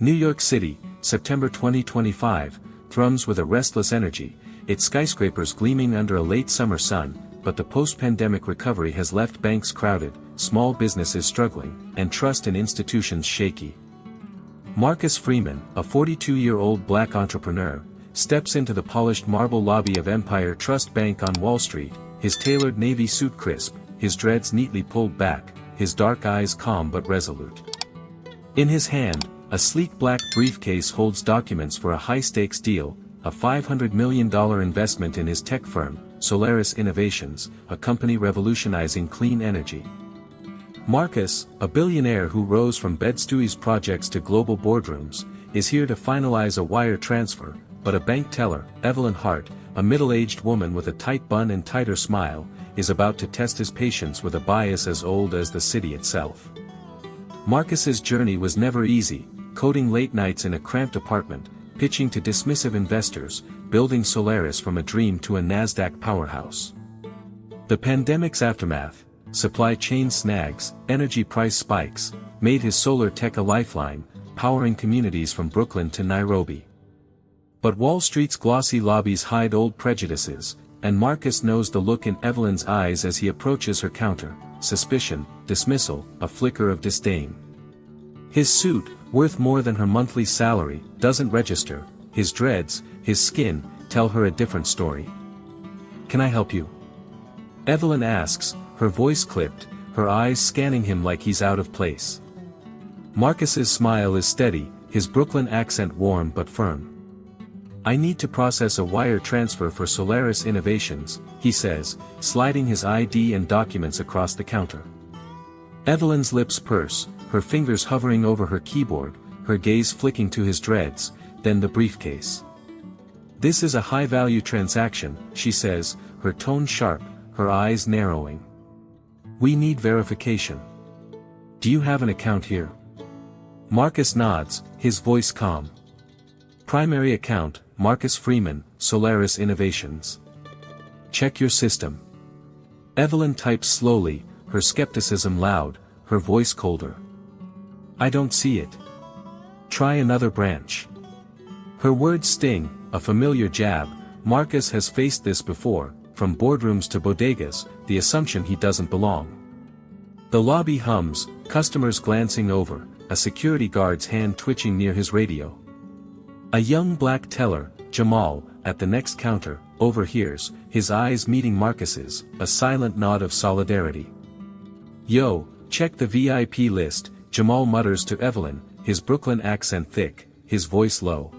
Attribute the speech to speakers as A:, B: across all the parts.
A: New York City, September 2025, thrums with a restless energy, its skyscrapers gleaming under a late summer sun, but the post-pandemic recovery has left banks crowded, small businesses struggling, and trust in institutions shaky. Marcus Freeman, a 42-year-old black entrepreneur, steps into the polished marble lobby of Empire Trust Bank on Wall Street, his tailored navy suit crisp, his dreads neatly pulled back, his dark eyes calm but resolute. In his hand, a sleek black briefcase holds documents for a high-stakes deal, a $500 million investment in his tech firm, Solaris Innovations, a company revolutionizing clean energy. Marcus, a billionaire who rose from Bed-Stuy's projects to global boardrooms, is here to finalize a wire transfer, but a bank teller, Evelyn Hart, a middle-aged woman with a tight bun and tighter smile, is about to test his patience with a bias as old as the city itself. Marcus's journey was never easy, coding late nights in a cramped apartment, pitching to dismissive investors, building Solaris from a dream to a NASDAQ powerhouse. The pandemic's aftermath, supply chain snags, energy price spikes, made his solar tech a lifeline, powering communities from Brooklyn to Nairobi. But Wall Street's glossy lobbies hide old prejudices, and Marcus knows the look in Evelyn's eyes as he approaches her counter: suspicion, dismissal, a flicker of disdain. His suit, worth more than her monthly salary, doesn't register. His dreads, his skin, tell her a different story. "Can I help you?" Evelyn asks, her voice clipped, her eyes scanning him like he's out of place. Marcus's smile is steady, his Brooklyn accent warm but firm. "I need to process a wire transfer for Solaris Innovations," he says, sliding his ID and documents across the counter. Evelyn's lips purse, her fingers hovering over her keyboard, her gaze flicking to his dreads, then the briefcase. "This is a high-value transaction," she says, her tone sharp, her eyes narrowing. "We need verification. Do you have an account here?" Marcus nods, his voice calm. "Primary account, Marcus Freeman, Solaris Innovations." "Check your system." Evelyn types slowly, her skepticism loud, her voice colder. "I don't see it." "Try another branch." Her words sting, a familiar jab. Marcus has faced this before, from boardrooms to bodegas, the assumption he doesn't belong. The lobby hums, customers glancing over, a security guard's hand twitching near his radio. A young black teller, Jamal, at the next counter, overhears, his eyes meeting Marcus's, a silent nod of solidarity. "Yo, check the VIP list," Jamal mutters to Evelyn, his Brooklyn accent thick, his voice low.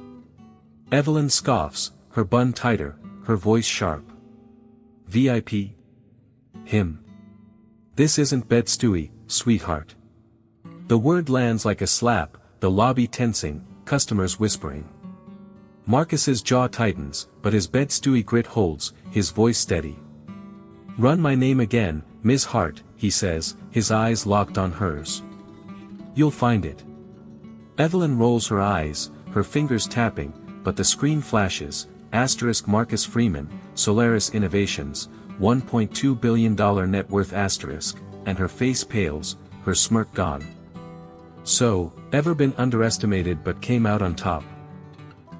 A: Evelyn scoffs, her bun tighter, her voice sharp. "VIP? Him. This isn't Bed-Stuy, sweetheart." The word lands like a slap, the lobby tensing, customers whispering. Marcus's jaw tightens, but his Bed-Stuy grit holds, his voice steady. "Run my name again, Ms. Hart," he says, his eyes locked on hers. "You'll find it." Evelyn rolls her eyes, her fingers tapping, but the screen flashes, * Marcus Freeman, Solaris Innovations, $1.2 billion net worth *, and her face pales, her smirk gone. So, ever been underestimated but came out on top?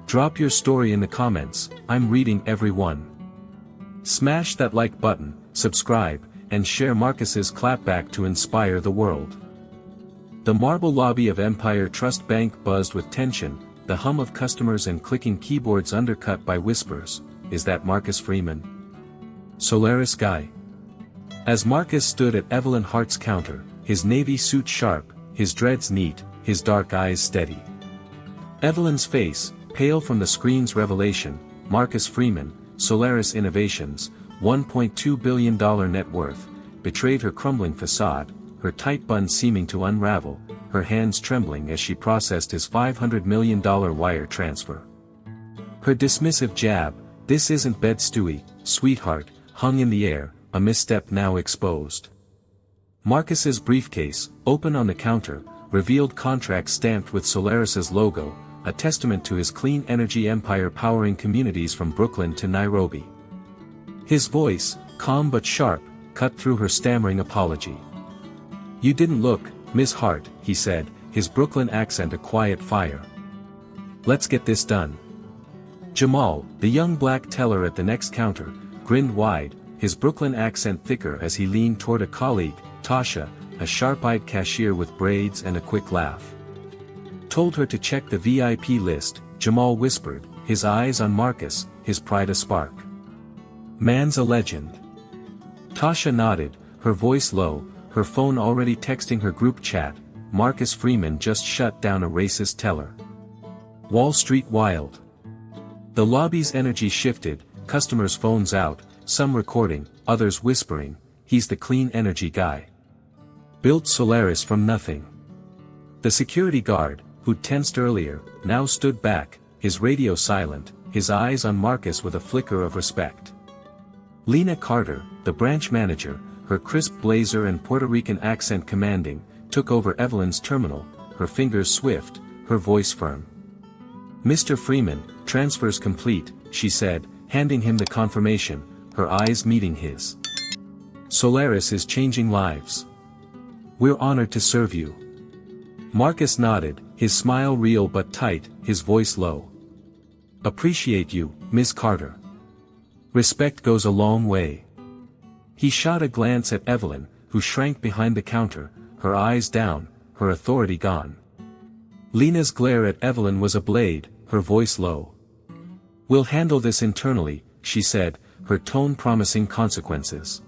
A: Drop your story in the comments, I'm reading every one. Smash that like button, subscribe, and share Marcus's clapback to inspire the world. The marble lobby of Empire Trust Bank buzzed with tension, the hum of customers and clicking keyboards undercut by whispers. Is that Marcus Freeman? Solaris guy? As Marcus stood at Evelyn Hart's counter, his navy suit sharp, his dreads neat, his dark eyes steady. Evelyn's face, pale from the screen's revelation, Marcus Freeman, Solaris Innovations, $1.2 billion net worth, betrayed her crumbling facade, her tight bun seeming to unravel, her hands trembling as she processed his $500 million wire transfer. Her dismissive jab, "This isn't Bed-Stuy, sweetheart," hung in the air, a misstep now exposed. Marcus's briefcase, open on the counter, revealed contracts stamped with Solaris's logo, a testament to his clean energy empire powering communities from Brooklyn to Nairobi. His voice, calm but sharp, cut through her stammering apology. "You didn't look, Miss Hart," he said, his Brooklyn accent a quiet fire. "Let's get this done." Jamal, the young black teller at the next counter, grinned wide, his Brooklyn accent thicker as he leaned toward a colleague, Tasha, a sharp-eyed cashier with braids and a quick laugh. "Told her to check the VIP list," Jamal whispered, his eyes on Marcus, his pride a spark. "Man's a legend." Tasha nodded, her voice low, her phone already texting her group chat. Marcus Freeman just shut down a racist teller. Wall Street wild. The lobby's energy shifted, customers' phones out, some recording, others whispering, "He's the clean energy guy. Built Solaris from nothing." The security guard, who'd tensed earlier, now stood back, his radio silent, his eyes on Marcus with a flicker of respect. Lena Carter, the branch manager, her crisp blazer and Puerto Rican accent commanding, took over Evelyn's terminal, her fingers swift, her voice firm. "Mr. Freeman, transfers complete," she said, handing him the confirmation, her eyes meeting his. "Solaris is changing lives. We're honored to serve you." Marcus nodded, his smile real but tight, his voice low. "Appreciate you, Miss Carter. Respect goes a long way." He shot a glance at Evelyn, who shrank behind the counter, her eyes down, her authority gone. Lena's glare at Evelyn was a blade, her voice low. "We'll handle this internally," she said, her tone promising consequences.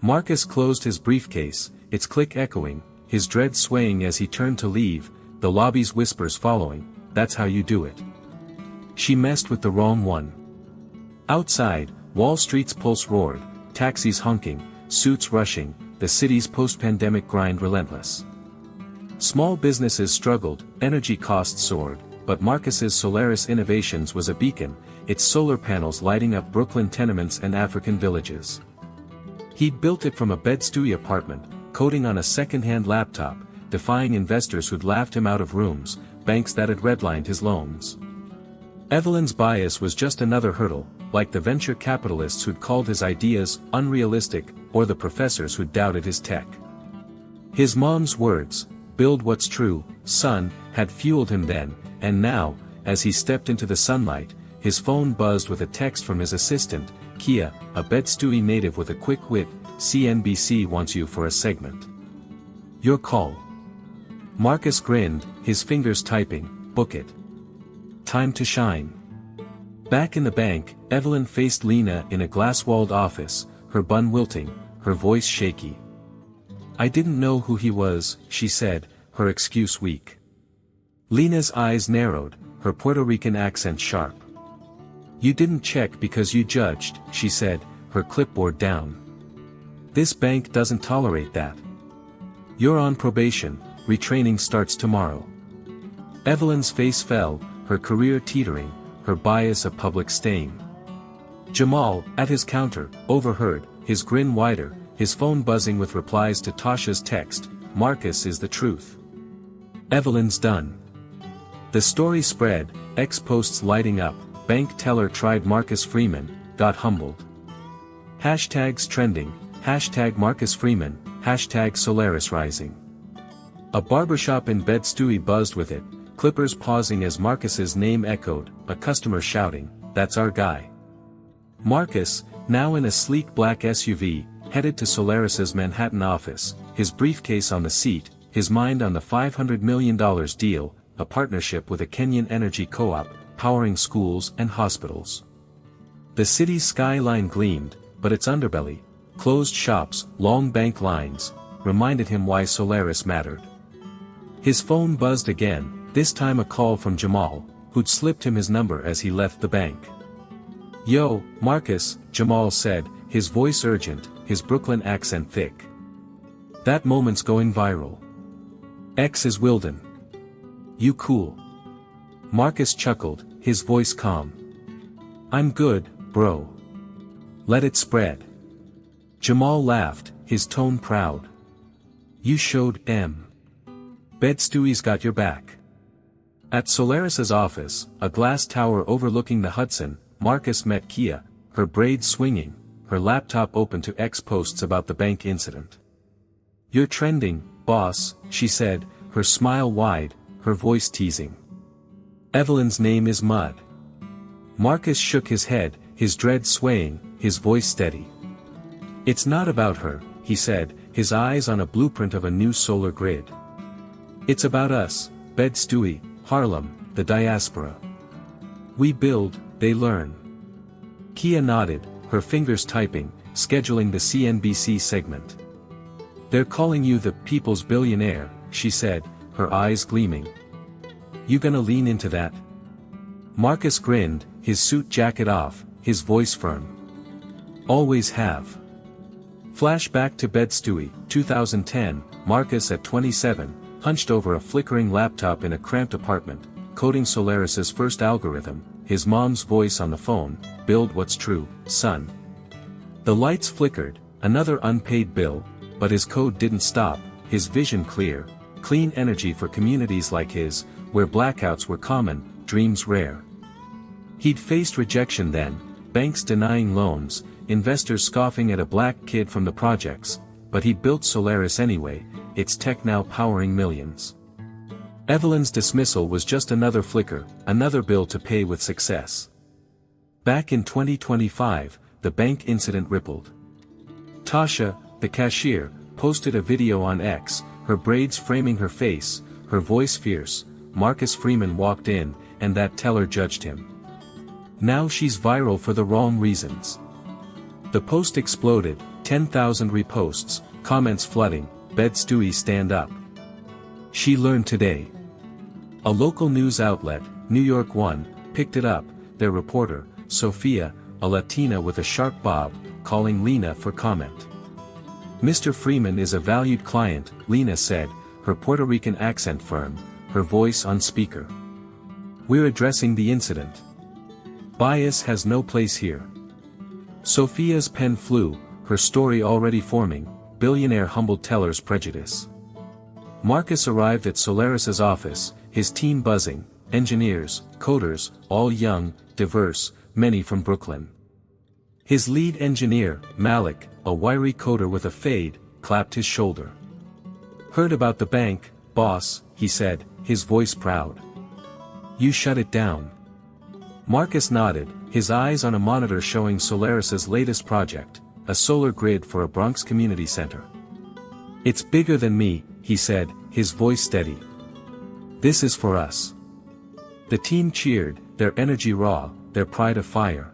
A: Marcus closed his briefcase, its click echoing, his dread swaying as he turned to leave, the lobby's whispers following, "That's how you do it. She messed with the wrong one." Outside, Wall Street's pulse roared, taxis honking, suits rushing, the city's post-pandemic grind relentless. Small businesses struggled, energy costs soared, but Marcus's Solaris Innovations was a beacon, its solar panels lighting up Brooklyn tenements and African villages. He'd built it from a Bed-Stuy apartment, coding on a second-hand laptop, defying investors who'd laughed him out of rooms, banks that had redlined his loans. Evelyn's bias was just another hurdle, like the venture capitalists who'd called his ideas unrealistic, or the professors who'd doubted his tech. His mom's words, "Build what's true, son," had fueled him then, and now, as he stepped into the sunlight, his phone buzzed with a text from his assistant, Kia, a Bed-Stuy native with a quick wit, "CNBC wants you for a segment. Your call." Marcus grinned, his fingers typing, "Book it. Time to shine." Back in the bank, Evelyn faced Lena in a glass-walled office, her bun wilting, her voice shaky. "I didn't know who he was," she said, her excuse weak. Lena's eyes narrowed, her Puerto Rican accent sharp. "You didn't check because you judged," she said, her clipboard down. "This bank doesn't tolerate that. You're on probation, retraining starts tomorrow." Evelyn's face fell, her career teetering, her bias a public stain. Jamal, at his counter, overheard, his grin wider, his phone buzzing with replies to Tasha's text, "Marcus is the truth. Evelyn's done." The story spread, X posts lighting up, bank teller tried Marcus Freeman, got humbled. Hashtags trending, hashtag Marcus Freeman, hashtag Solaris rising. A barbershop in Bed-Stuy buzzed with it, clippers pausing as Marcus's name echoed, a customer shouting, "That's our guy." Marcus, now in a sleek black SUV, headed to Solaris's Manhattan office, his briefcase on the seat, his mind on the $500 million deal, a partnership with a Kenyan energy co-op, powering schools and hospitals. The city's skyline gleamed, but its underbelly, closed shops, long bank lines, reminded him why Solaris mattered. His phone buzzed again, this time a call from Jamal, who'd slipped him his number as he left the bank. "Yo, Marcus," Jamal said, his voice urgent, his Brooklyn accent thick. "That moment's going viral. X is Wilden. You cool?" Marcus chuckled, his voice calm. "I'm good, bro. Let it spread." Jamal laughed, his tone proud. "You showed M. Bed-Stuy's got your back." At Solaris's office, a glass tower overlooking the Hudson, Marcus met Kia, her braids swinging, her laptop open to X posts about the bank incident. "You're trending, boss," she said, her smile wide, her voice teasing. Evelyn's name is Mud. Marcus shook his head, his dread swaying, his voice steady. It's not about her, he said, his eyes on a blueprint of a new solar grid. It's about us, Bed-Stuy, Harlem, the diaspora. We build, they learn. Kia nodded, her fingers typing, scheduling the CNBC segment. They're calling you the people's billionaire, she said, her eyes gleaming. You gonna lean into that? Marcus grinned, his suit jacket off, his voice firm. Always have. Flashback to Bed-Stuy, 2010, Marcus at 27, hunched over a flickering laptop in a cramped apartment, coding Solaris's first algorithm, his mom's voice on the phone, build what's true, son. The lights flickered, another unpaid bill, but his code didn't stop, his vision clear, clean energy for communities like his, where blackouts were common, dreams rare. He'd faced rejection then, banks denying loans, investors scoffing at a black kid from the projects, but he built Solaris anyway, its tech now powering millions. Evelyn's dismissal was just another flicker, another bill to pay with success. Back in 2025, the bank incident rippled. Tasha, the cashier, posted a video on X, her braids framing her face, her voice fierce. Marcus Freeman walked in, and that teller judged him. Now she's viral for the wrong reasons. The post exploded, 10,000 reposts, comments flooding, Bed-Stuy stand up. She learned today. A local news outlet, New York One, picked it up, their reporter, Sophia, a Latina with a sharp bob, calling Lena for comment. Mr. Freeman is a valued client, Lena said, her Puerto Rican accent firm, her voice on speaker. We're addressing the incident. Bias has no place here. Sophia's pen flew, her story already forming, billionaire humbled teller's prejudice. Marcus arrived at Solaris's office, his team buzzing, engineers, coders, all young, diverse, many from Brooklyn. His lead engineer, Malik, a wiry coder with a fade, clapped his shoulder. Heard about the bank, boss, he said, his voice proud. You shut it down. Marcus nodded, his eyes on a monitor showing Solaris's latest project, a solar grid for a Bronx community center. It's bigger than me, he said, his voice steady. This is for us. The team cheered, their energy raw, their pride afire.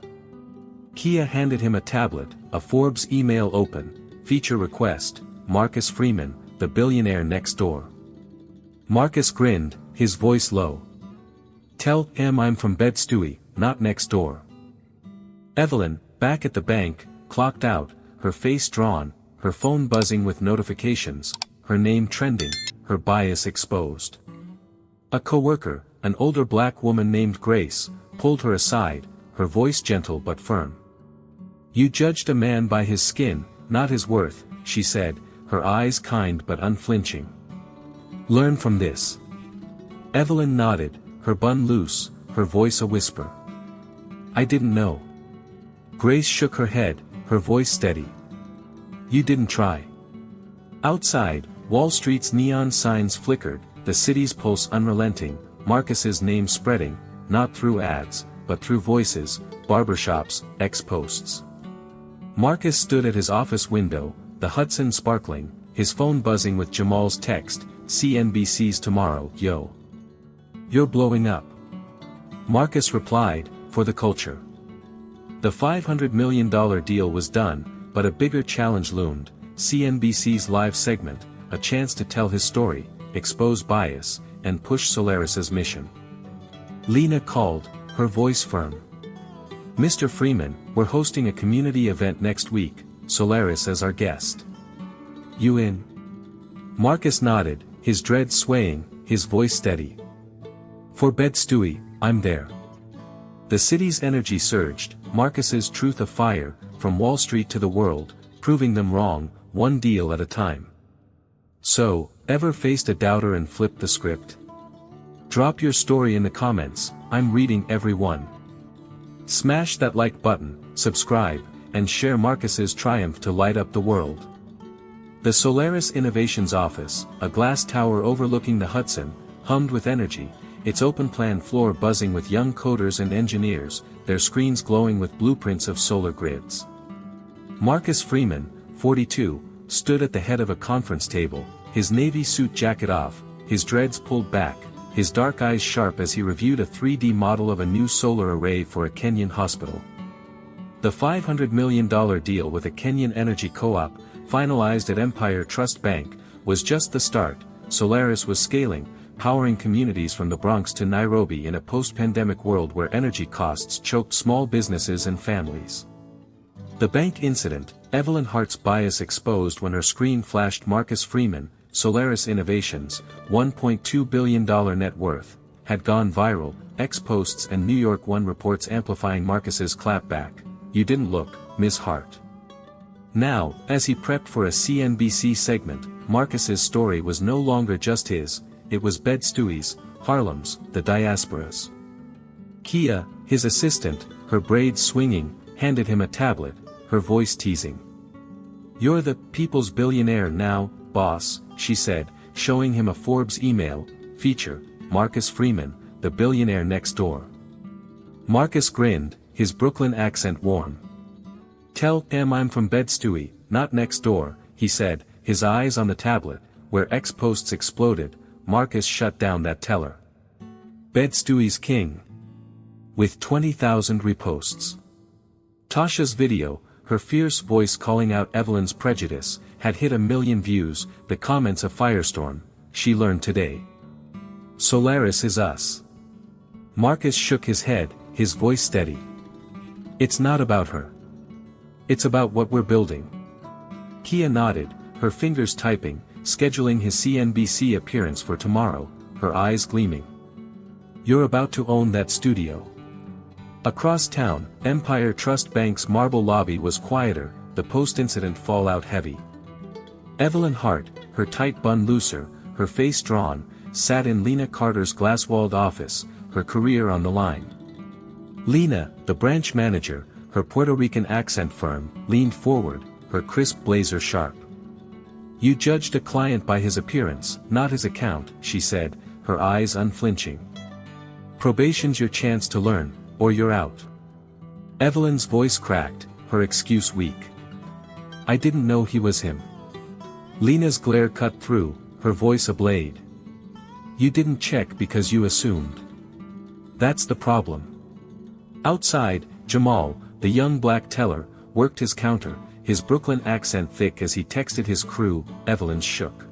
A: Kia handed him a tablet, a Forbes email open, feature request, Marcus Freeman, the billionaire next door. Marcus grinned, his voice low. Tell him I'm from Bed-Stuy, not next door. Evelyn, back at the bank, clocked out, her face drawn, her phone buzzing with notifications, her name trending, her bias exposed. A coworker, an older black woman named Grace, pulled her aside, her voice gentle but firm. You judged a man by his skin, not his worth, she said, her eyes kind but unflinching. Learn from this. Evelyn nodded, her bun loose, her voice a whisper. I didn't know. Grace shook her head, her voice steady. You didn't try. Outside, Wall Street's neon signs flickered, the city's pulse unrelenting, Marcus's name spreading, not through ads, but through voices, barbershops, ex-posts. Marcus stood at his office window, the Hudson sparkling, his phone buzzing with Jamal's text, CNBC's tomorrow, yo. You're blowing up. Marcus replied, for the culture. The $500 million deal was done, but a bigger challenge loomed, CNBC's live segment, a chance to tell his story, expose bias, and push Solaris's mission. Lena called, her voice firm. Mr. Freeman, we're hosting a community event next week, Solaris as our guest. You in? Marcus nodded, his dread swaying, his voice steady. For Bed-Stuy, I'm there. The city's energy surged, Marcus's truth afire, from Wall Street to the world, proving them wrong, one deal at a time. So, ever faced a doubter and flipped the script? Drop your story in the comments, I'm reading every one. Smash that like button, subscribe, and share Marcus's triumph to light up the world. The Solaris Innovations office, a glass tower overlooking the Hudson, hummed with energy, its open-plan floor buzzing with young coders and engineers, their screens glowing with blueprints of solar grids. Marcus Freeman, 42, stood at the head of a conference table, his navy suit jacket off, his dreads pulled back, his dark eyes sharp as he reviewed a 3D model of a new solar array for a Kenyan hospital. The $500 million deal with a Kenyan energy co-op, finalized at Empire Trust Bank, was just the start. Solaris was scaling, powering communities from the Bronx to Nairobi in a post-pandemic world where energy costs choked small businesses and families. The bank incident, Evelyn Hart's bias exposed when her screen flashed Marcus Freeman, Solaris Innovations, $1.2 billion net worth, had gone viral, X-Posts and New York One reports amplifying Marcus's clapback. "You didn't look, Ms. Hart." Now, as he prepped for a CNBC segment, Marcus's story was no longer just his, it was Bed-Stuy's, Harlem's, the diaspora's. Kia, his assistant, her braids swinging, handed him a tablet, her voice teasing. "You're the people's billionaire now, boss," she said, showing him a Forbes email feature, Marcus Freeman, the billionaire next door. Marcus grinned, his Brooklyn accent warm. "Tell him I'm from Bed-Stuy, not next door," he said, his eyes on the tablet, where X-Posts exploded. Marcus shut down that teller. Bed-Stuy's king. With 20,000 reposts. Tasha's video, her fierce voice calling out Evelyn's prejudice, had hit 1 million views, the comments a firestorm, she learned today. "Solaris is us." Marcus shook his head, his voice steady. "It's not about her. It's about what we're building." Kia nodded, her fingers typing, scheduling his CNBC appearance for tomorrow, her eyes gleaming. "You're about to own that studio." Across town, Empire Trust Bank's marble lobby was quieter, the post-incident fallout heavy. Evelyn Hart, her tight bun looser, her face drawn, sat in Lena Carter's glass-walled office, her career on the line. Lena, the branch manager, her Puerto Rican accent firm, leaned forward, her crisp blazer sharp. "You judged a client by his appearance, not his account," she said, her eyes unflinching. "Probation's your chance to learn, or you're out." Evelyn's voice cracked, her excuse weak. "I didn't know he was him." Lena's glare cut through, her voice a blade. "You didn't check because you assumed. That's the problem." Outside, Jamal, the young black teller, worked his counter, his Brooklyn accent thick as he texted his crew. Evelyn shook.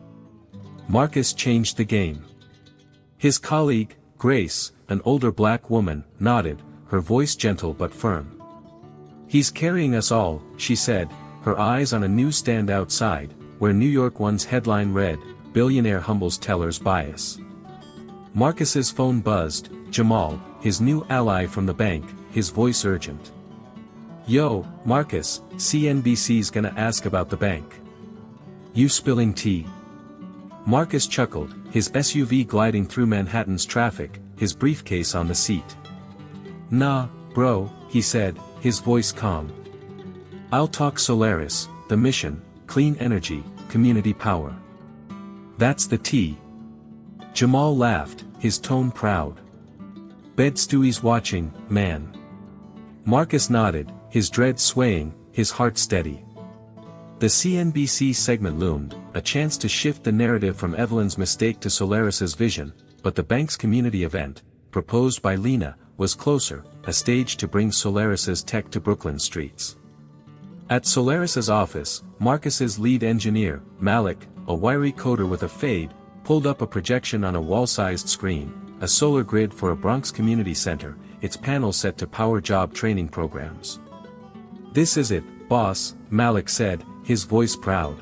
A: Marcus changed the game. His colleague, Grace, an older black woman, nodded, her voice gentle but firm. "He's carrying us all," she said, her eyes on a newsstand outside, where New York One's headline read, "Billionaire Humbles Teller's Bias." Marcus's phone buzzed, Jamal, his new ally from the bank, his voice urgent. "Yo, Marcus, CNBC's gonna ask about the bank. You spilling tea?" Marcus chuckled, his SUV gliding through Manhattan's traffic, his briefcase on the seat. "Nah, bro," he said, his voice calm. "I'll talk Solaris, the mission, clean energy, community power. That's the tea." Jamal laughed, his tone proud. "Bed-Stuy's watching, man." Marcus nodded, his dreads swaying, his heart steady. The CNBC segment loomed, a chance to shift the narrative from Evelyn's mistake to Solaris's vision, but the bank's community event, proposed by Lena, was closer, a stage to bring Solaris's tech to Brooklyn streets. At Solaris's office, Marcus's lead engineer, Malik, a wiry coder with a fade, pulled up a projection on a wall-sized screen, a solar grid for a Bronx community center, its panel set to power job training programs. "This is it, boss," Malik said, his voice proud.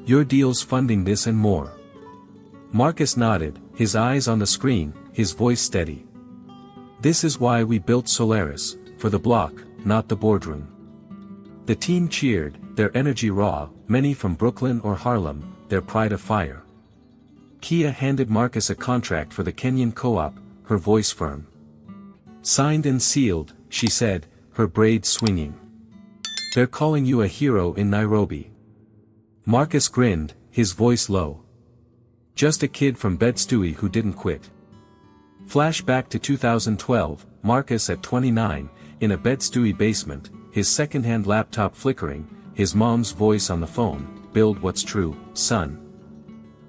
A: "Your deal's funding this and more." Marcus nodded, his eyes on the screen, his voice steady. "This is why we built Solaris, for the block, not the boardroom." The team cheered, their energy raw, many from Brooklyn or Harlem, their pride afire. Kia handed Marcus a contract for the Kenyan co-op, her voice firm. "Signed and sealed," she said, her braids swinging. "They're calling you a hero in Nairobi." Marcus grinned, his voice low. Just a kid from Bed-Stuy who didn't quit. Flashback to 2012, Marcus at 29, in a Bed-Stuy basement, his second-hand laptop flickering, his mom's voice on the phone, "Build what's true, son."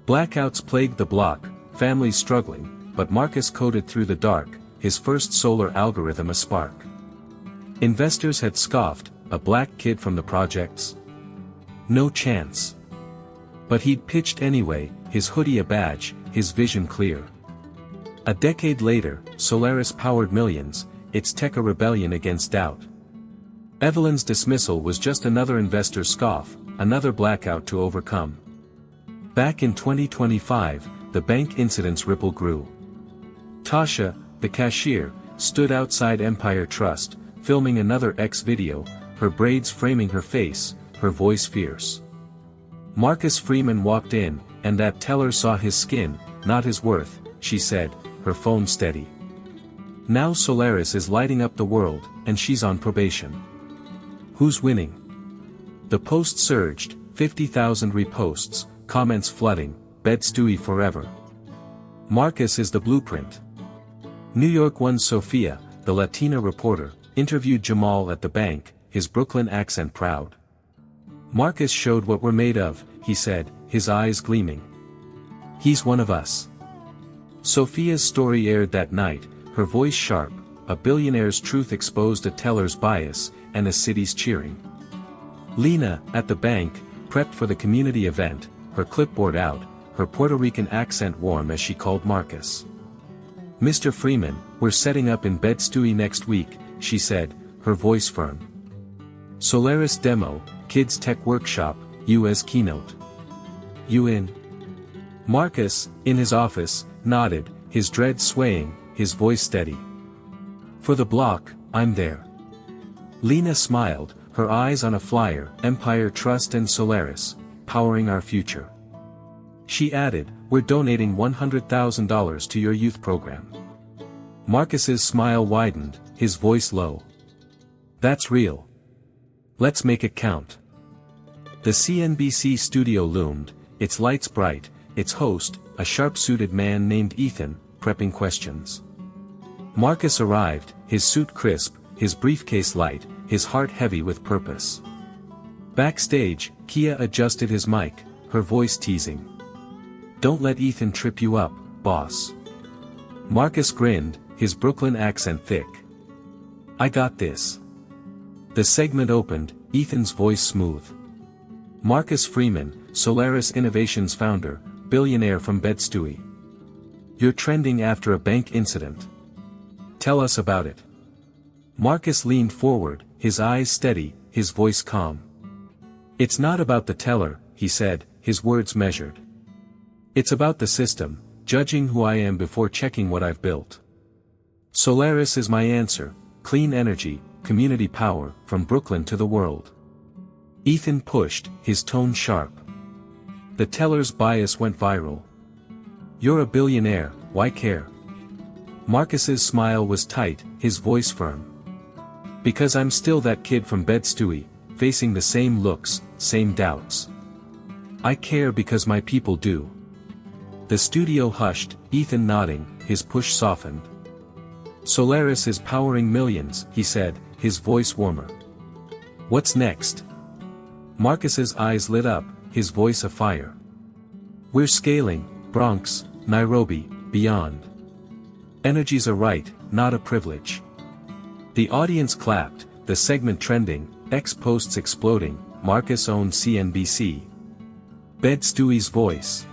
A: Blackouts plagued the block, families struggling, but Marcus coded through the dark, his first solar algorithm a spark. Investors had scoffed, a black kid from the projects? No chance. But he'd pitched anyway, his hoodie a badge, his vision clear. A decade later, Solaris powered millions, its tech a rebellion against doubt. Evelyn's dismissal was just another investor's scoff, another blackout to overcome. Back in 2025, the bank incident's ripple grew. Tasha, the cashier, stood outside Empire Trust, filming another X video, her braids framing her face, her voice fierce. Marcus Freeman walked in, and that teller saw his skin, not his worth, she said, her phone steady. Now Solaris is lighting up the world, and she's on probation. Who's winning? The post surged, 50,000 reposts, comments flooding, Bed-Stuy forever. Marcus is the blueprint. New York One's Sophia, the Latina reporter, interviewed Jamal at the bank, his Brooklyn accent proud. Marcus showed what we're made of, he said, his eyes gleaming. He's one of us. Sophia's story aired that night, her voice sharp, a billionaire's truth exposed a teller's bias, and a city's cheering. Lena, at the bank, prepped for the community event, her clipboard out, her Puerto Rican accent warm as she called Marcus. "Mr. Freeman, we're setting up in Bed-Stuy next week," she said, her voice firm. Solaris demo, kids tech workshop, you as keynote. You in? Marcus, in his office, nodded, his dread swaying, his voice steady. For the block, I'm there. Lena smiled, her eyes on a flyer, Empire Trust and Solaris, powering our future. She added, we're donating $100,000 to your youth program. Marcus's smile widened, his voice low. That's real. Let's make it count. The CNBC studio loomed, its lights bright, its host, a sharp-suited man named Ethan, prepping questions. Marcus arrived, his suit crisp, his briefcase light, his heart heavy with purpose. Backstage, Kia adjusted his mic, her voice teasing. Don't let Ethan trip you up, boss. Marcus grinned, his Brooklyn accent thick. I got this. The segment opened, Ethan's voice smooth. Marcus Freeman, Solaris Innovations founder, billionaire from Bed-Stuy. You're trending after a bank incident. Tell us about it. Marcus leaned forward, his eyes steady, his voice calm. It's not about the teller, he said, his words measured. It's about the system, judging who I am before checking what I've built. Solaris is my answer, clean energy, community power, from Brooklyn to the world. Ethan pushed, his tone sharp. The teller's bias went viral. You're a billionaire, why care? Marcus's smile was tight, his voice firm. Because I'm still that kid from Bed-Stuy, facing the same looks, same doubts. I care because my people do. The studio hushed, Ethan nodding, his push softened. Solaris is powering millions, he said, his voice warmer. What's next? Marcus's eyes lit up, his voice afire. We're scaling, Bronx, Nairobi, beyond. Energy's a right, not a privilege. The audience clapped, the segment trending, X posts exploding, Marcus owned CNBC. Bed-Stuy's voice.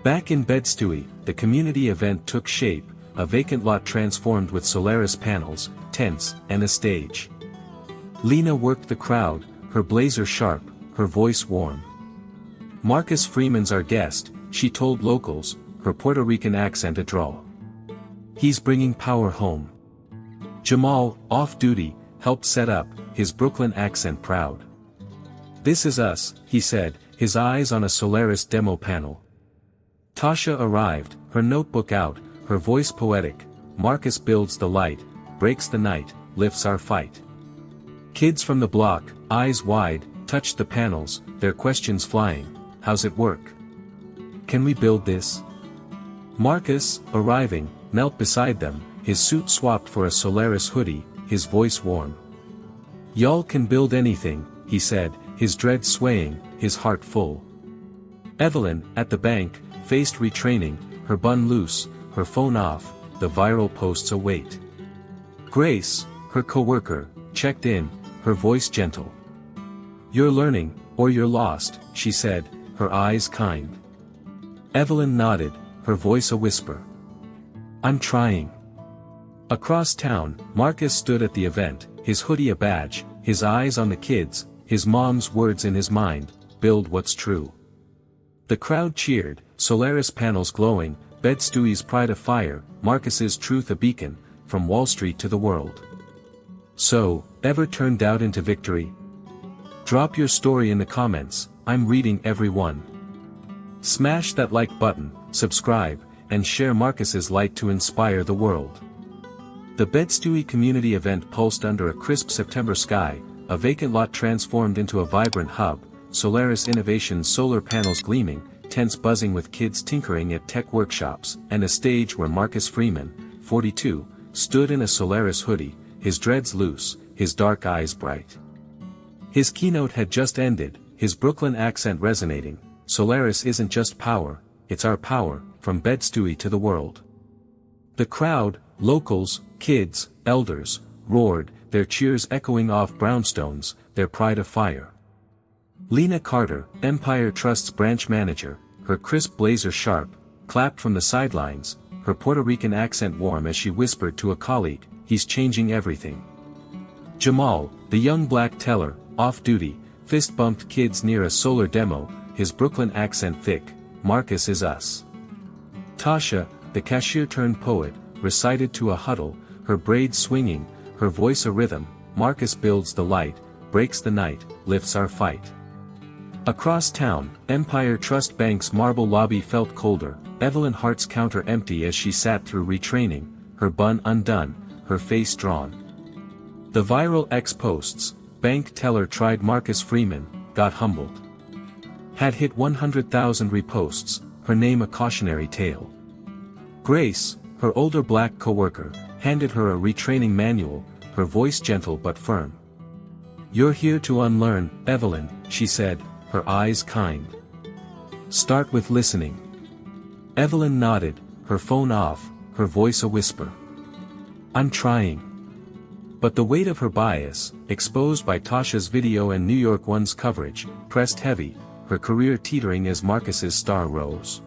A: Back in Bed-Stuy, the community event took shape, a vacant lot transformed with Solaris panels, tents, and a stage. Lena worked the crowd, her blazer sharp, her voice warm. Marcus Freeman's our guest, she told locals, her Puerto Rican accent a drawl. He's bringing power home. Jamal, off-duty, helped set up, his Brooklyn accent proud. This is us, he said, his eyes on a Solaris demo panel. Tasha arrived, her notebook out, her voice poetic, Marcus builds the light, breaks the night, lifts our fight. Kids from the block, eyes wide, touched the panels, their questions flying. How's it work? Can we build this? Marcus, arriving, knelt beside them, his suit swapped for a Solaris hoodie, his voice warm. Y'all can build anything, he said, his dread swaying, his heart full. Evelyn, at the bank, faced retraining, her bun loose, her phone off, the viral posts await. Grace, her coworker, checked in, her voice gentle. You're learning, or you're lost, she said, her eyes kind. Evelyn nodded, her voice a whisper. I'm trying. Across town, Marcus stood at the event, his hoodie a badge, his eyes on the kids, his mom's words in his mind, build what's true. The crowd cheered, Solaris panels glowing, Bed-Stuy's pride afire, Marcus's truth a beacon, from Wall Street to the world. So, ever turned doubt into victory? Drop your story in the comments, I'm reading every one. Smash that like button, subscribe, and share Marcus's light to inspire the world. The Bed-Stuy community event pulsed under a crisp September sky, a vacant lot transformed into a vibrant hub, Solaris Innovations solar panels gleaming, tents buzzing with kids tinkering at tech workshops, and a stage where Marcus Freeman, 42, stood in a Solaris hoodie, his dreads loose, his dark eyes bright. His keynote had just ended, his Brooklyn accent resonating. Solaris isn't just power, it's our power, from Bed-Stuy to the world. The crowd, locals, kids, elders, roared, their cheers echoing off brownstones, their pride afire. Lena Carter, Empire Trust's branch manager, her crisp blazer sharp, clapped from the sidelines, her Puerto Rican accent warm as she whispered to a colleague, he's changing everything. Jamal, the young black teller, off-duty, fist-bumped kids near a solar demo, his Brooklyn accent thick, Marcus is us. Tasha, the cashier-turned-poet, recited to a huddle, her braids swinging, her voice a rhythm, Marcus builds the light, breaks the night, lifts our fight. Across town, Empire Trust Bank's marble lobby felt colder, Evelyn Hart's counter empty as she sat through retraining, her bun undone, her face drawn. The viral X posts, bank teller tried Marcus Freeman, got humbled. Had hit 100,000 reposts, her name a cautionary tale. Grace, her older black coworker, handed her a retraining manual, her voice gentle but firm. You're here to unlearn, Evelyn, she said, her eyes kind. Start with listening. Evelyn nodded, her phone off, her voice a whisper. I'm trying. But the weight of her bias, exposed by Tasha's video and New York One's coverage, pressed heavy, her career teetering as Marcus's star rose.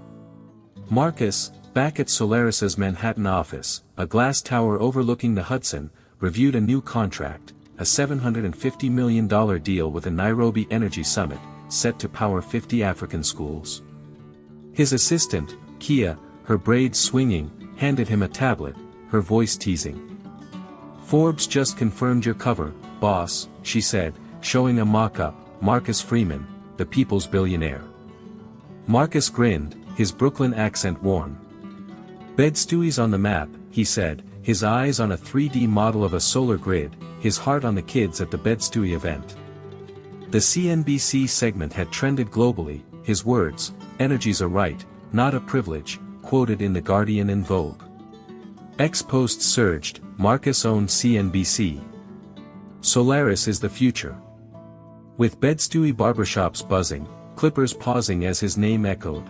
A: Marcus, back at Solaris's Manhattan office, a glass tower overlooking the Hudson, reviewed a new contract, a $750 million deal with a Nairobi Energy Summit, set to power 50 African schools. His assistant, Kia, her braids swinging, handed him a tablet, her voice teasing. Forbes just confirmed your cover, boss, she said, showing a mock-up, Marcus Freeman, the people's billionaire. Marcus grinned, his Brooklyn accent warm. Bed-Stuy's on the map, he said, his eyes on a 3D model of a solar grid, his heart on the kids at the Bed-Stuy event. The CNBC segment had trended globally, his words, energy's a right, not a privilege, quoted in The Guardian and Vogue. X posts surged, Marcus owned CNBC. Solaris is the future. With Bed-Stuy barbershops buzzing, clippers pausing as his name echoed.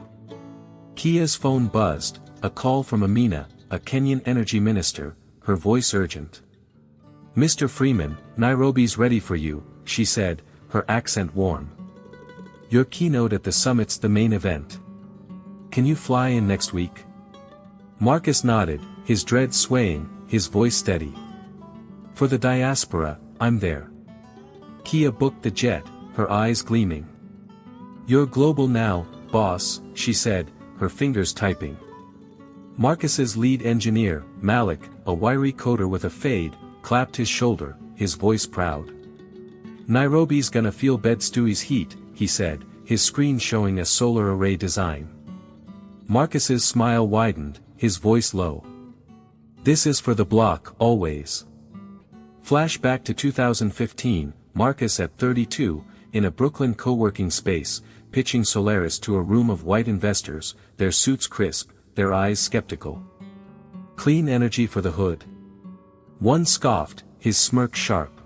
A: Kia's phone buzzed, a call from Amina, a Kenyan energy minister, her voice urgent. Mr. Freeman, Nairobi's ready for you, she said, her accent warm. Your keynote at the summit's the main event. Can you fly in next week? Marcus nodded, his dreads swaying, his voice steady. For the diaspora, I'm there. Kia booked the jet, her eyes gleaming. You're global now, boss, she said, her fingers typing. Marcus's lead engineer, Malik, a wiry coder with a fade, clapped his shoulder, his voice proud. Nairobi's gonna feel Bed-Stuy's heat, he said, his screen showing a solar array design. Marcus's smile widened, his voice low. This is for the block, always. Flashback to 2015, Marcus at 32, in a Brooklyn co-working space, pitching Solaris to a room of white investors, their suits crisp, their eyes skeptical. Clean energy for the hood. One scoffed, his smirk sharp.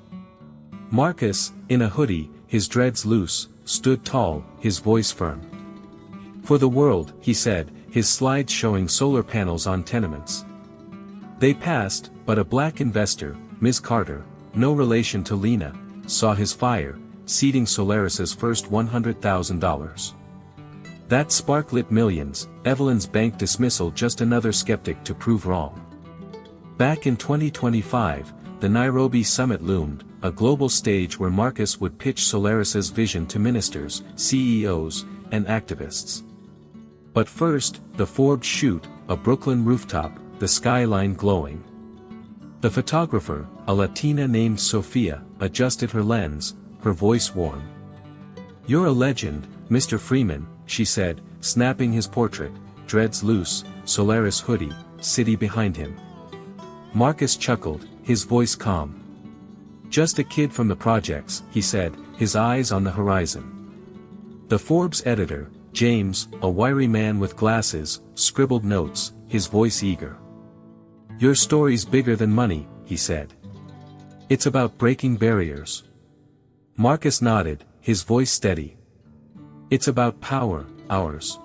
A: Marcus, in a hoodie, his dreads loose, stood tall, his voice firm. For the world, he said, his slides showing solar panels on tenements. They passed, but a black investor, Ms. Carter, no relation to Lena, saw his fire, seeding Solaris's first $100,000. That spark lit millions. Evelyn's bank dismissal just another skeptic to prove wrong. Back in 2025, the Nairobi summit loomed, a global stage where Marcus would pitch Solaris's vision to ministers, CEOs, and activists. But first, the Forbes shoot, a Brooklyn rooftop, the skyline glowing. The photographer, a Latina named Sophia, adjusted her lens, her voice warm. "You're a legend, Mr. Freeman," she said, snapping his portrait, dreads loose, Solaris hoodie, city behind him. Marcus chuckled, his voice calm. "Just a kid from the projects," he said, his eyes on the horizon. The Forbes editor, James, a wiry man with glasses, scribbled notes, his voice eager. "Your story's bigger than money," he said. "It's about breaking barriers." Marcus nodded, his voice steady. "It's about power, ours."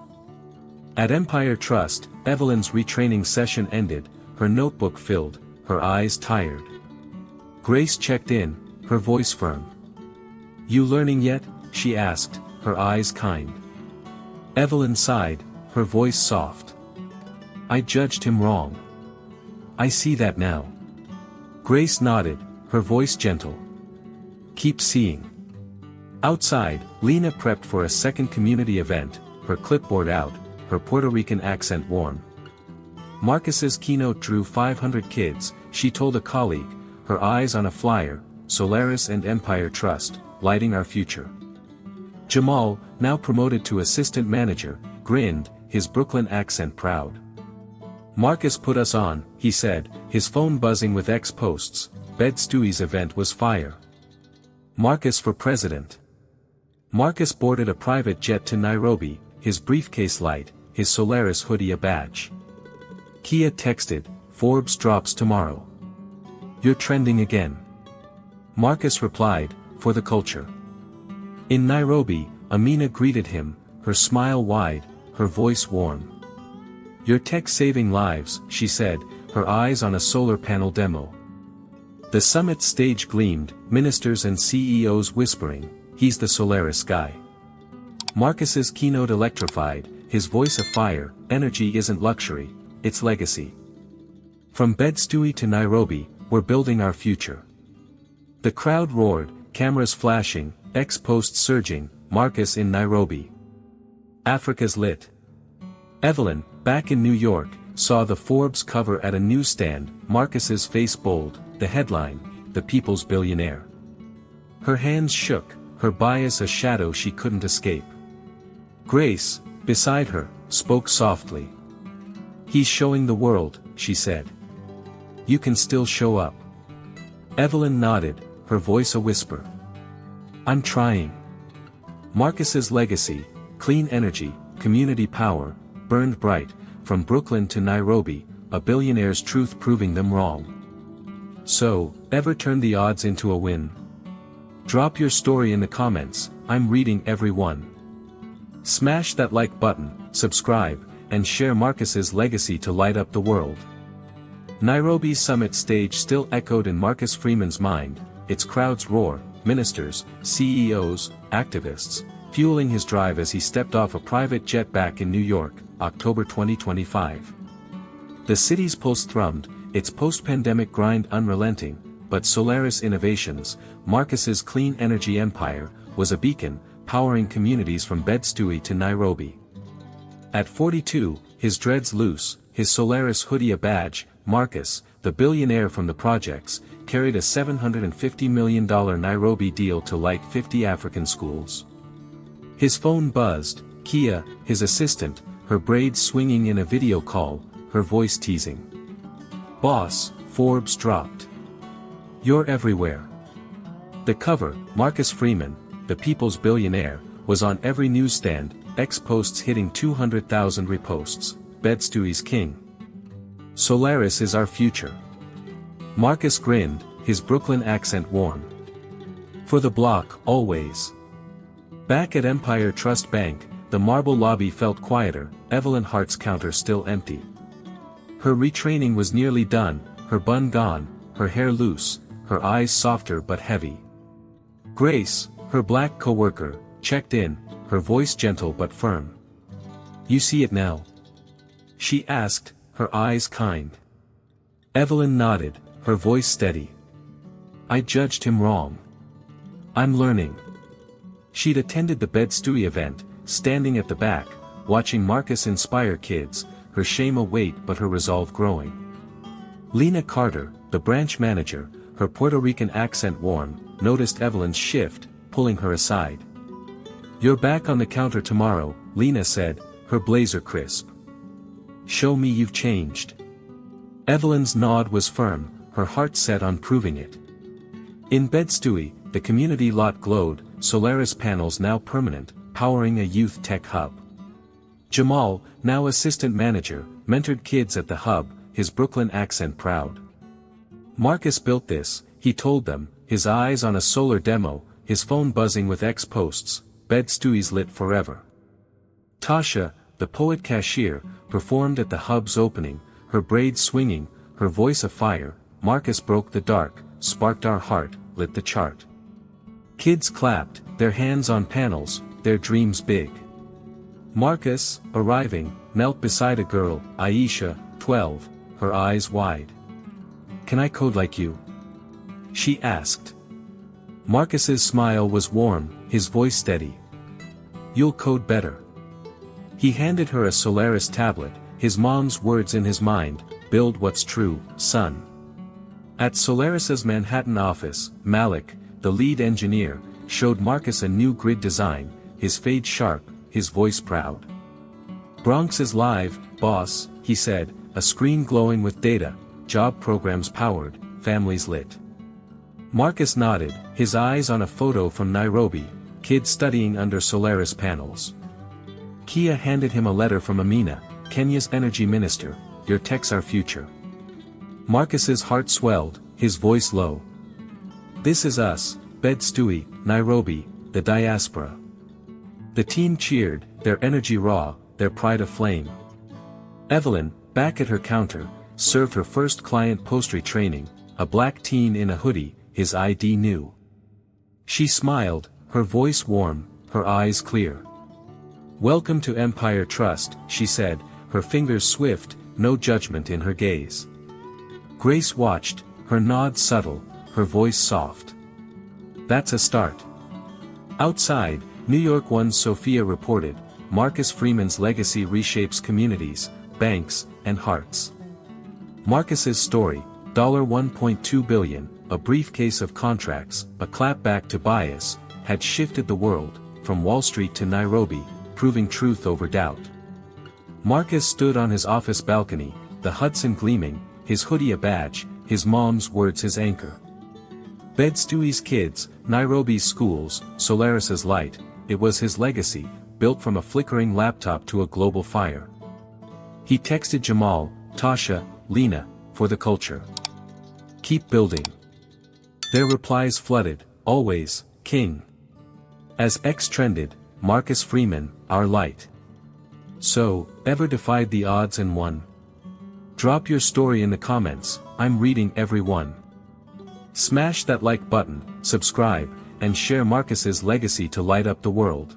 A: At Empire Trust, Evelyn's retraining session ended, her notebook filled, her eyes tired. Grace checked in, her voice firm. "You learning yet?" she asked, her eyes kind. Evelyn sighed, her voice soft. "I judged him wrong. I see that now." Grace nodded, her voice gentle. "Keep seeing." Outside, Lena prepped for a second community event, her clipboard out, her Puerto Rican accent warm. Marcus's keynote drew 500 kids, she told a colleague, her eyes on a flyer, "Solaris and Empire Trust, lighting our future." Jamal, now promoted to assistant manager, grinned, his Brooklyn accent proud. "Marcus put us on," he said, his phone buzzing with ex-posts. Bed-Stuy's event was fire. Marcus for president. Marcus boarded a private jet to Nairobi, his briefcase light, his Solaris hoodie a badge. Kia texted, "Forbes drops tomorrow. You're trending again." Marcus replied, "For the culture." In Nairobi, Amina greeted him, her smile wide, her voice warm. "Your tech saving lives," she said, her eyes on a solar panel demo. The summit stage gleamed, ministers and CEOs whispering, "He's the Solaris guy." Marcus's keynote electrified, his voice afire, "Energy isn't luxury, it's legacy. From Bed-Stuy to Nairobi, we're building our future." The crowd roared, cameras flashing, ex-posts surging, Marcus in Nairobi. Africa's lit. Evelyn, back in New York, saw the Forbes cover at a newsstand, Marcus's face bold, the headline, "The People's Billionaire." Her hands shook, her bias a shadow she couldn't escape. Grace, beside her, spoke softly. "He's showing the world," she said. "You can still show up." Evelyn nodded, her voice a whisper. "I'm trying." Marcus's legacy, clean energy, community power, burned bright, from Brooklyn to Nairobi, a billionaire's truth proving them wrong. So, ever turn the odds into a win? Drop your story in the comments, I'm reading every one. Smash that like button, subscribe, and share Marcus's legacy to light up the world. Nairobi's summit stage still echoed in Marcus Freeman's mind, its crowds roar, ministers, CEOs, activists, fueling his drive as he stepped off a private jet back in New York, October 2025. The city's pulse thrummed, its post-pandemic grind unrelenting, but Solaris Innovations, Marcus's clean energy empire, was a beacon, powering communities from Bed-Stuy to Nairobi. At 42, his dreads loose, his Solaris hoodie a badge, Marcus, the billionaire from the projects, carried a $750 million Nairobi deal to light 50 African schools. His phone buzzed, Kia, his assistant, her braids swinging in a video call, her voice teasing. "Boss, Forbes dropped. You're everywhere." The cover, Marcus Freeman, the people's billionaire, was on every newsstand, X posts hitting 200,000 reposts, Bed-Stuy's king. Solaris is our future. Marcus grinned, his Brooklyn accent warm. For the block, always. Back at Empire Trust Bank, the marble lobby felt quieter, Evelyn Hart's counter still empty. Her retraining was nearly done, her bun gone, her hair loose, her eyes softer but heavy. Grace, her black co-worker, checked in, her voice gentle but firm. "You see it now?" she asked, her eyes kind. Evelyn nodded, her voice steady. "I judged him wrong. I'm learning." She'd attended the Bed-Stuy event, standing at the back, watching Marcus inspire kids, her shame a weight but her resolve growing. Lena Carter, the branch manager, her Puerto Rican accent warm, noticed Evelyn's shift, pulling her aside. "You're back on the counter tomorrow," Lena said, her blazer crisp. "Show me you've changed." Evelyn's nod was firm, her heart set on proving it. In Bed-Stuy, the community lot glowed, Solaris panels now permanent, powering a youth tech hub. Jamal, now assistant manager, mentored kids at the hub, his Brooklyn accent proud. Marcus built this, he told them, his eyes on a solar demo, his phone buzzing with X posts, Bed-Stuy's lit forever. Tasha, the poet cashier, performed at the hub's opening, her braids swinging, her voice afire. Marcus broke the dark, sparked our heart, lit the chart. Kids clapped, their hands on panels, their dreams big. Marcus, arriving, knelt beside a girl, Aisha, 12, her eyes wide. "Can I code like you?" she asked. Marcus's smile was warm, his voice steady. "You'll code better." He handed her a Solaris tablet, his mom's words in his mind, "Build what's true, son." At Solaris's Manhattan office, Malik, the lead engineer, showed Marcus a new grid design, his fade sharp, his voice proud. "Bronx is live, boss," he said, a screen glowing with data, job programs powered, families lit. Marcus nodded, his eyes on a photo from Nairobi, kids studying under Solaris panels. Kia handed him a letter from Amina, Kenya's energy minister, "Your tech's our future." Marcus's heart swelled, his voice low. "This is us, Bed-Stuy, Nairobi, the diaspora." The team cheered, their energy raw, their pride aflame. Evelyn, back at her counter, served her first client poetry training, a black teen in a hoodie, his ID new. She smiled, her voice warm, her eyes clear. "Welcome to Empire Trust," she said, her fingers swift, no judgment in her gaze. Grace watched, her nod subtle, her voice soft. "That's a start." Outside, New York 1's Sophia reported, Marcus Freeman's legacy reshapes communities, banks, and hearts. Marcus's story, $1.2 billion, a briefcase of contracts, a clapback to bias, had shifted the world, from Wall Street to Nairobi, proving truth over doubt. Marcus stood on his office balcony, the Hudson gleaming, his hoodie a badge, his mom's words his anchor. Bed-Stuy's kids, Nairobi's schools, Solaris's light, it was his legacy, built from a flickering laptop to a global fire. He texted Jamal, Tasha, Lena, for the culture. "Keep building." Their replies flooded, "Always, King." As X trended, Marcus Freeman, our light. So, ever defied the odds and won? Drop your story in the comments, I'm reading every one. Smash that like button, subscribe, and share Marcus's legacy to light up the world.